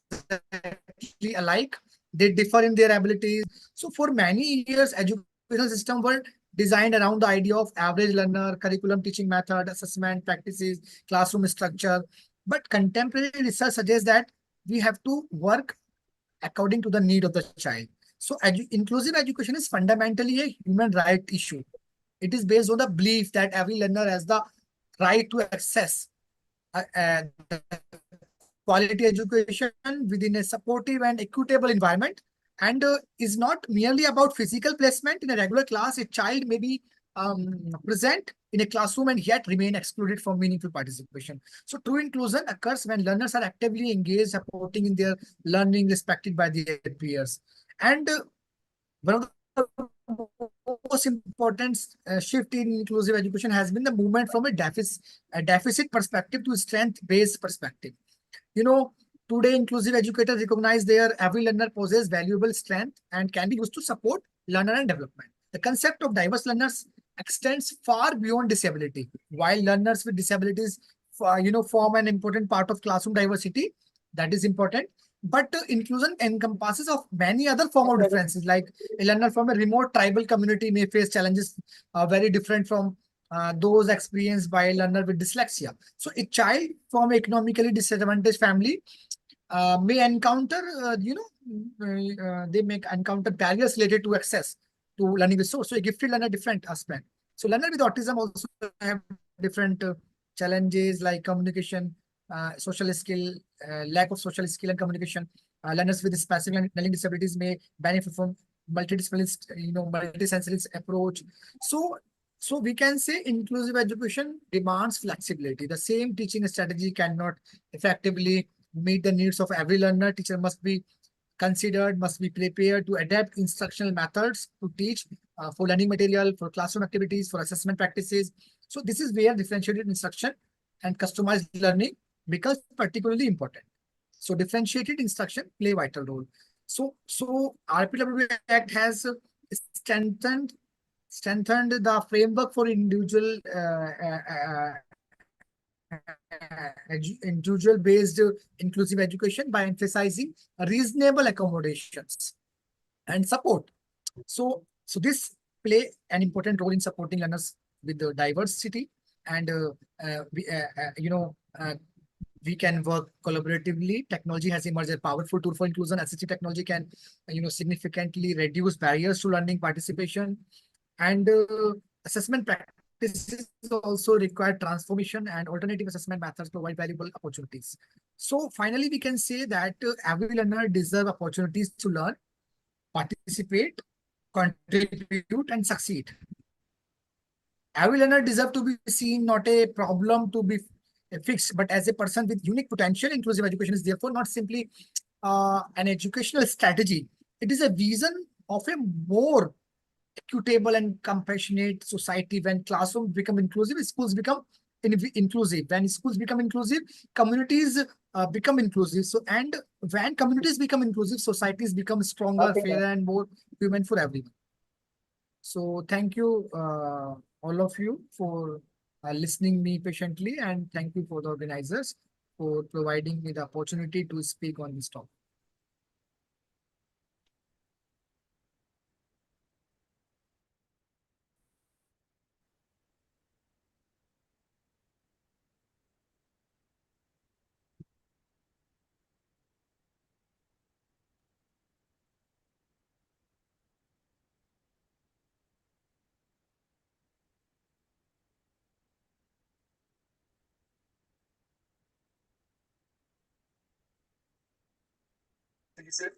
exactly alike. They differ in their abilities. So for many years, educational system were designed around the idea of average learner, curriculum, teaching method, assessment practices, classroom structure. But contemporary research suggests that we have to work according to the need of the child. So inclusive education is fundamentally a human right issue. It is based on the belief that every learner has the right to access the quality education within a supportive and equitable environment, and is not merely about physical placement in a regular class. A child may be present in a classroom and yet remain excluded from meaningful participation. So true inclusion occurs when learners are actively engaged, supporting in their learning, respected by their peers. And one of the most important shift in inclusive education has been the movement from a deficit perspective to strength-based perspective. Today inclusive educators recognize every learner possesses valuable strength and can be used to support learner and development. The concept of diverse learners extends far beyond disability. While learners with disabilities, form an important part of classroom diversity, that is important. But inclusion encompasses of many other form of differences. Like a learner from a remote tribal community may face challenges very different from those experienced by a learner with dyslexia. So a child from an economically disadvantaged family may encounter, they may encounter barriers related to access to learning resource. So a gifted learner, different aspect. So learner with autism also have different challenges like communication, social skill, lack of social skill and communication. Learners with specific learning disabilities may benefit from multidisciplinary, multisensory approach. So we can say inclusive education demands flexibility. The same teaching strategy cannot effectively meet the needs of every learner. Teacher must be considered, must be prepared to adapt instructional methods to teach for learning material, for classroom activities, for assessment practices. So this is where differentiated instruction and customized learning becomes particularly important. So differentiated instruction play a vital role. So RPW Act has strengthened the framework for individual individual-based inclusive education by emphasizing reasonable accommodations and support. So this play an important role in supporting learners with the diversity, and we can work collaboratively. Technology has emerged as a powerful tool for inclusion. Assistive technology can, significantly reduce barriers to learning participation, and assessment practices also require transformation, and alternative assessment methods provide valuable opportunities. So finally, we can say that every learner deserves opportunities to learn participate, contribute, and succeed. Every learner deserves to be seen not a problem to be fixed, but as a person with unique potential. Inclusive education is therefore not simply an educational strategy. It is a vision of a more equitable and compassionate society. When classrooms become inclusive, schools become inclusive. When schools become inclusive, communities become inclusive. So, and when communities become inclusive, societies become stronger, Okay, fairer, and more human for everyone. So, thank you, all of you, for listening me patiently, and thank you for the organizers for providing me the opportunity to speak on this topic. Thank you, sir.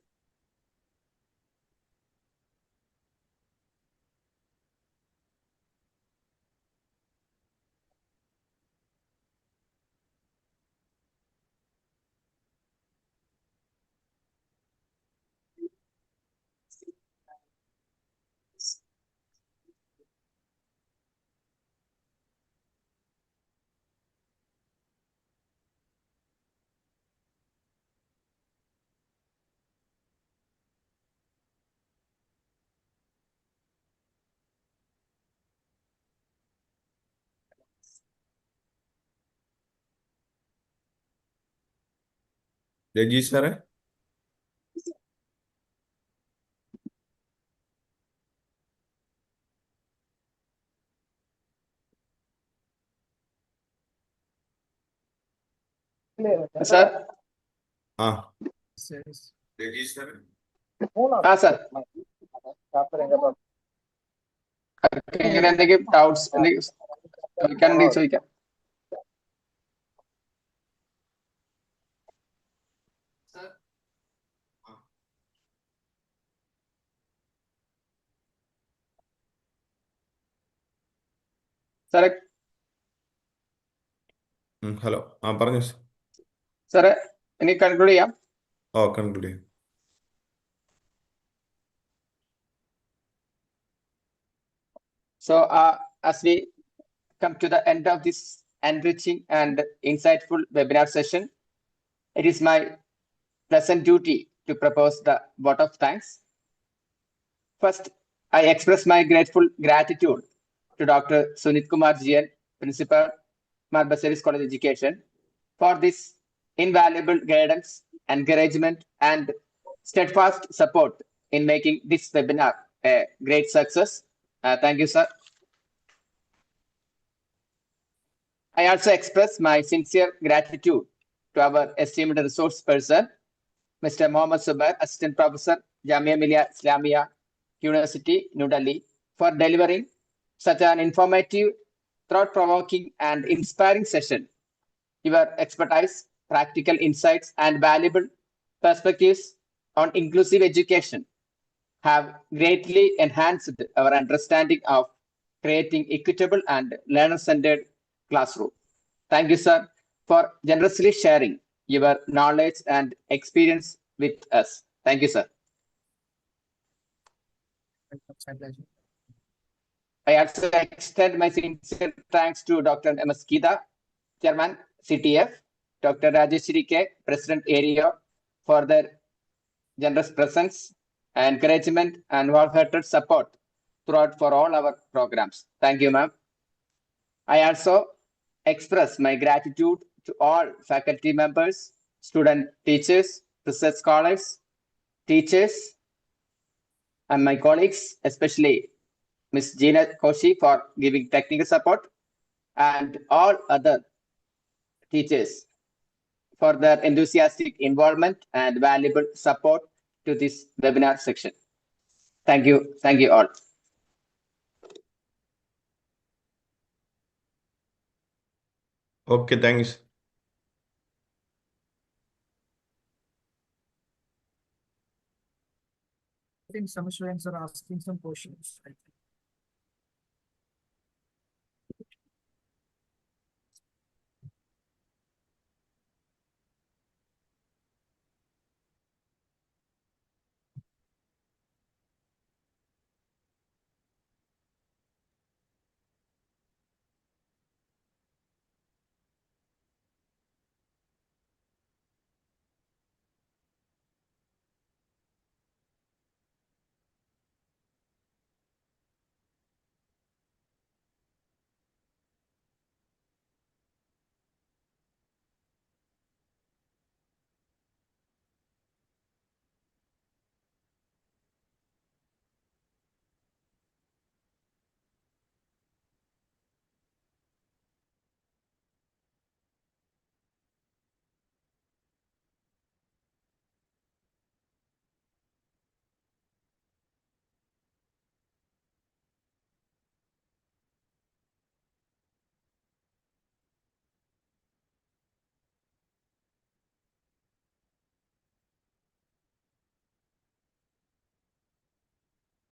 Judges, sir. Sir. Ah, Yes. Judges, sir. Sir. ഇങ്ങനെ എന്തെങ്കിലും doubts ചോദിക്കാനുണ്ടെങ്കിൽ ചോദിക്കാം. സാറെ Hello. പറഞ്ഞു sir. സാറെ ഇനി conclude ചെയ്യാം. Oh, conclude. So as we come to the end of this enriching and insightful webinar session, it is my pleasant duty to propose the vote of thanks. First, I express my grateful gratitude to Dr. Sunit Kumar GN, Principal, Marbasaris College Education, for this invaluable guidance, encouragement, and steadfast support in making this webinar a great success. Thank you, sir. I also express my sincere gratitude to our esteemed resource person, Mr.Mohd Zuber, Assistant Professor, Jamia Millia, Islamia, University, New Delhi, for delivering such an informative, thought-provoking, and inspiring session. Your expertise, practical insights, and valuable perspectives on inclusive education have greatly enhanced our understanding of creating equitable and learner-centered classroom. Thank you, sir, for generously sharing your knowledge and experience with us. Thank you, sir. My pleasure. I also extend my sincere thanks to Dr. M.S. Gita, Chairman, CTF, Dr. Rajeshri K, President Area, for their generous presence, encouragement, and wholehearted support throughout for all our programs. Thank you, ma'am. I also express my gratitude to all faculty members, student teachers, research scholars, teachers, and my colleagues, especially Ms. Gina Koshi for giving technical support, and all other teachers for their enthusiastic involvement and valuable support to this webinar section. Thank you. Thank you all. Okay, thanks. think some students are asking some questions. I think.